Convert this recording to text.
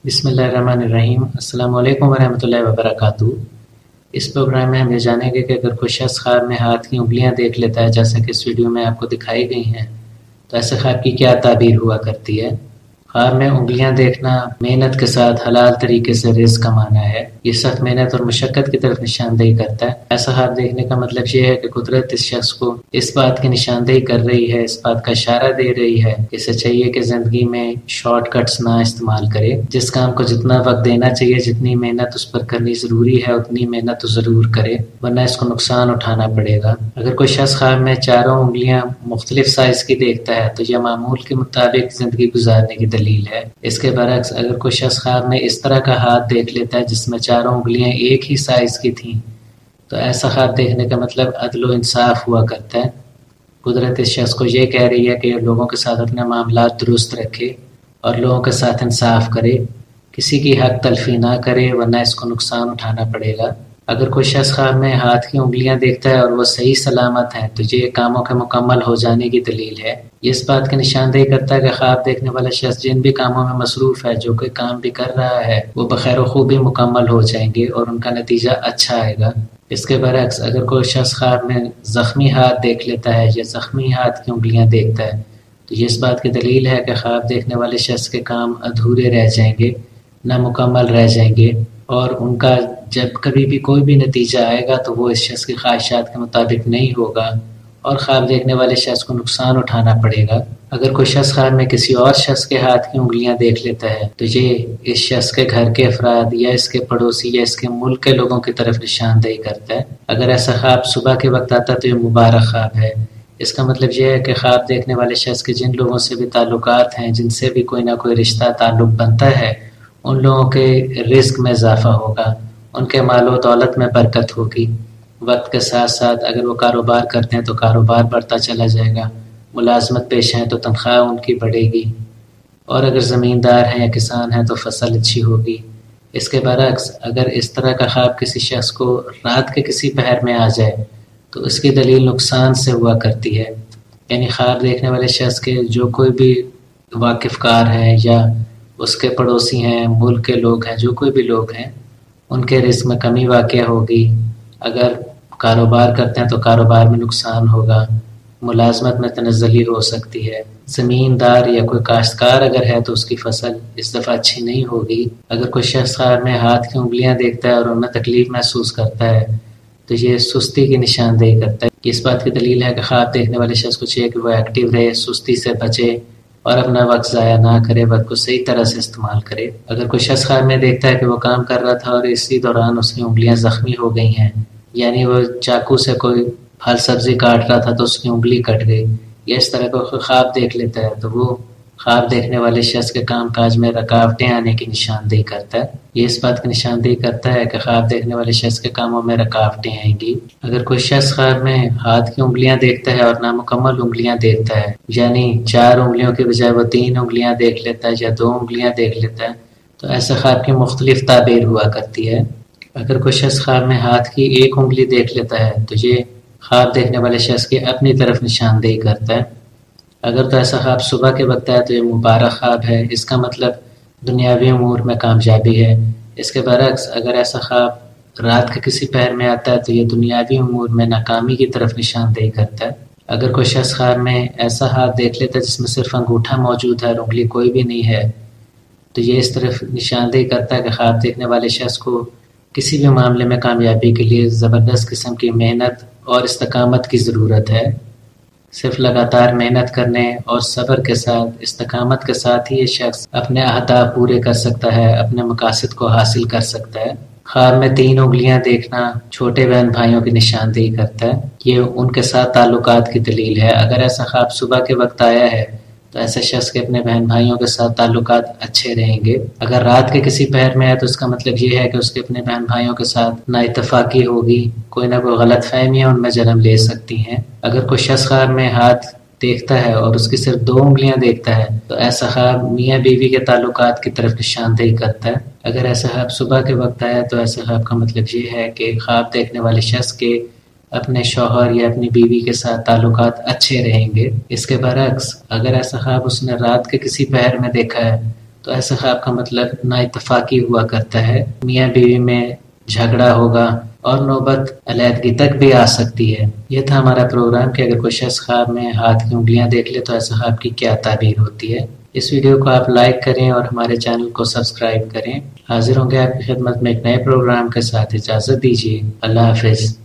بسم اللہ الرحمن الرحیم۔ السلام علیکم ورحمۃ اللہ وبرکاتہ۔ اس پروگرام میں ہم یہ جانیں گے کہ اگر کوئی شخص خواب میں ہاتھ کی انگلیاں دیکھ لیتا ہے، جیسا کہ اس ویڈیو میں آپ کو دکھائی گئی ہیں، تو ایسے خواب کی کیا تعبیر ہوا کرتی ہے۔ خواب میں انگلیاں دیکھنا محنت کے ساتھ حلال طریقے سے رزق کمانا ہے۔ یہ سخت محنت اور مشقت کی طرف نشاندہی کرتا ہے۔ ایسا خواب دیکھنے کا مطلب یہ ہے کہ قدرت اس شخص کو اس بات کی نشاندہی کر رہی ہے، اس بات کا اشارہ دے رہی ہے کہ اسے چاہیے کہ زندگی میں شارٹ کٹس نہ استعمال کرے۔ جس کام کو جتنا وقت دینا چاہیے، جتنی محنت اس پر کرنی ضروری ہے، اتنی محنت تو ضرور کرے، ورنہ اس کو نقصان اٹھانا پڑے گا۔ اگر کوئی شخص خواب میں چاروں انگلیاں مختلف سائز کی دیکھتا ہے تو یہ معمول کے مطابق زندگی گزارنے کی دلیل ہے۔ اس کے برعکس اگر کوئی شخص خواب میں اس طرح کا ہاتھ دیکھ لیتا ہے جس میں چاروں انگلیاں ایک ہی سائز کی تھیں، تو ایسا خواب دیکھنے کا مطلب عدل و انصاف ہوا کرتا ہے۔ قدرت اس شخص کو یہ کہہ رہی ہے کہ یہ لوگوں کے ساتھ اپنے معاملات درست رکھے اور لوگوں کے ساتھ انصاف کرے، کسی کی حق تلفی نہ کرے، ورنہ اس کو نقصان اٹھانا پڑے گا۔ اگر کوئی شخص خواب میں ہاتھ کی انگلیاں دیکھتا ہے اور وہ صحیح سلامت ہیں تو یہ کاموں کے مکمل ہو جانے کی دلیل ہے۔ یہ اس بات کی نشاندہی کرتا ہے کہ خواب دیکھنے والا شخص جن بھی کاموں میں مصروف ہے، جو کوئی کام بھی کر رہا ہے، وہ بخیر و خوبی مکمل ہو جائیں گے اور ان کا نتیجہ اچھا آئے گا۔ اس کے برعکس اگر کوئی شخص خواب میں زخمی ہاتھ دیکھ لیتا ہے یا زخمی ہاتھ کی انگلیاں دیکھتا ہے تو یہ اس بات کی دلیل ہے کہ خواب دیکھنے والے شخص کے کام ادھورے رہ جائیں گے، نامکمل رہ جائیں گے، اور ان کا جب کبھی بھی کوئی بھی نتیجہ آئے گا تو وہ اس شخص کی خواہشات کے مطابق نہیں ہوگا اور خواب دیکھنے والے شخص کو نقصان اٹھانا پڑے گا۔ اگر کوئی شخص خواب میں کسی اور شخص کے ہاتھ کی انگلیاں دیکھ لیتا ہے تو یہ اس شخص کے گھر کے افراد یا اس کے پڑوسی یا اس کے ملک کے لوگوں کی طرف نشاندہی کرتا ہے۔ اگر ایسا خواب صبح کے وقت آتا ہے تو یہ مبارک خواب ہے۔ اس کا مطلب یہ ہے کہ خواب دیکھنے والے شخص کے جن لوگوں سے بھی تعلقات ہیں، جن سے بھی کوئی نہ کوئی رشتہ تعلق بنتا ہے، ان لوگوں کے رزق میں اضافہ ہوگا، ان کے مال و دولت میں برکت ہوگی۔ وقت کے ساتھ ساتھ اگر وہ کاروبار کرتے ہیں تو کاروبار بڑھتا چلا جائے گا، ملازمت پیش ہیں تو تنخواہ ان کی بڑھے گی، اور اگر زمیندار ہیں یا کسان ہیں تو فصل اچھی ہوگی۔ اس کے برعکس اگر اس طرح کا خواب کسی شخص کو رات کے کسی پہر میں آ جائے تو اس کی دلیل نقصان سے ہوا کرتی ہے۔ یعنی خواب دیکھنے والے شخص کے جو کوئی بھی واقف کار ہیں یا اس کے پڑوسی ہیں، ملک کے لوگ ہیں، جو کوئی بھی لوگ ہیں، ان کے رزق میں کمی واقع ہوگی۔ اگر کاروبار کرتے ہیں تو کاروبار میں نقصان ہوگا، ملازمت میں تنزلی ہو سکتی ہے، زمیندار یا کوئی کاشتکار اگر ہے تو اس کی فصل اس دفعہ اچھی نہیں ہوگی۔ اگر کوئی شخص خواب میں ہاتھ کی انگلیاں دیکھتا ہے اور ان میں تکلیف محسوس کرتا ہے تو یہ سستی کی نشاندہی کرتا ہے۔ اس بات کی دلیل ہے کہ خواب دیکھنے والے شخص کو چاہیے کہ وہ ایکٹیو رہے، سستی سے بچے اور اپنا وقت ضائع نہ کرے، وقت کو صحیح طرح سے استعمال کرے۔ اگر کوئی شخص خواب میں دیکھتا ہے کہ وہ کام کر رہا تھا اور اسی دوران اس کی انگلیاں زخمی ہو گئی ہیں، یعنی وہ چاقو سے کوئی پھل سبزی کاٹ رہا تھا تو اس کی انگلی کٹ گئی، یا اس طرح کا خواب دیکھ لیتا ہے تو وہ خواب دیکھنے والے شخص کے کام کاج میں رکاوٹیں آنے کی نشاندہی کرتا ہے۔ یہ اس بات کی نشاندہی کرتا ہے کہ خواب دیکھنے والے شخص کے کاموں میں رکاوٹیں آئیں گی۔ اگر کوئی شخص خواب میں ہاتھ کی انگلیاں دیکھتا ہے اور نامکمل انگلیاں دیکھتا ہے، یعنی 4 انگلیوں کے بجائے وہ 3 انگلیاں دیکھ لیتا ہے یا 2 انگلیاں دیکھ لیتا ہے، تو ایسے خواب کی مختلف تعبیر ہوا کرتی ہے۔ اگر کوئی شخص خواب میں ہاتھ کی 1 انگلی دیکھ لیتا ہے تو یہ خواب دیکھنے والے شخص کی اپنی طرف نشاندہی کرتا ہے۔ اگر تو ایسا خواب صبح کے وقت ہے تو یہ مبارک خواب ہے، اس کا مطلب دنیاوی امور میں کامیابی ہے۔ اس کے برعکس اگر ایسا خواب رات کے کسی پہر میں آتا ہے تو یہ دنیاوی امور میں ناکامی کی طرف نشاندہی کرتا ہے۔ اگر کوئی شخص خواب میں ایسا ہاتھ دیکھ لیتا ہے جس میں صرف انگوٹھا موجود ہے اور انگلی کوئی بھی نہیں ہے تو یہ اس طرف نشاندہی کرتا ہے کہ خواب دیکھنے والے شخص کو کسی بھی معاملے میں کامیابی کے لیے زبردست قسم کی محنت اور استقامت کی ضرورت ہے۔ صرف لگاتار محنت کرنے اور صبر کے ساتھ، استقامت کے ساتھ ہی یہ شخص اپنے اہداف پورے کر سکتا ہے، اپنے مقاصد کو حاصل کر سکتا ہے۔ خواب میں 3 انگلیاں دیکھنا چھوٹے بہن بھائیوں کی نشاندہی کرتا ہے، یہ ان کے ساتھ تعلقات کی دلیل ہے۔ اگر ایسا خواب صبح کے وقت آیا ہے تو ایسے شخص کے اپنے بہن بھائیوں کے ساتھ تعلقات اچھے رہیں گے۔ اگر رات کے کسی پہر میں ہے تو اس کا مطلب یہ ہے کہ اس کے اپنے بہن بھائیوں کے ساتھ نا اتفاقی ہوگی، کوئی نہ کوئی غلط فہمیاں ان میں جنم لے سکتی ہیں۔ اگر کوئی شخص خواب میں ہاتھ دیکھتا ہے اور اس کی صرف 2 انگلیاں دیکھتا ہے تو ایسا خواب میاں بیوی کے تعلقات کی طرف نشاندہی کرتا ہے۔ اگر ایسا خواب صبح کے وقت آیا تو ایسے خواب کا مطلب یہ ہے کہ خواب دیکھنے والے شخص کے اپنے شوہر یا اپنی بیوی کے ساتھ تعلقات اچھے رہیں گے۔ اس کے برعکس اگر ایسا خواب اس نے رات کے کسی پہر میں دیکھا ہے تو ایسے خواب کا مطلب نا اتفاقی ہوا کرتا ہے، میاں بیوی میں جھگڑا ہوگا اور نوبت علیحدگی تک بھی آ سکتی ہے۔ یہ تھا ہمارا پروگرام کہ اگر کوئی شخص خواب میں ہاتھ کی انگلیاں دیکھ لے تو ایسے خواب کی کیا تعبیر ہوتی ہے۔ اس ویڈیو کو آپ لائک کریں اور ہمارے چینل کو سبسکرائب کریں۔ حاضر ہوں گے آپ کی خدمت میں ایک نئے پروگرام کے ساتھ، اجازت دیجیے، اللہ حافظ۔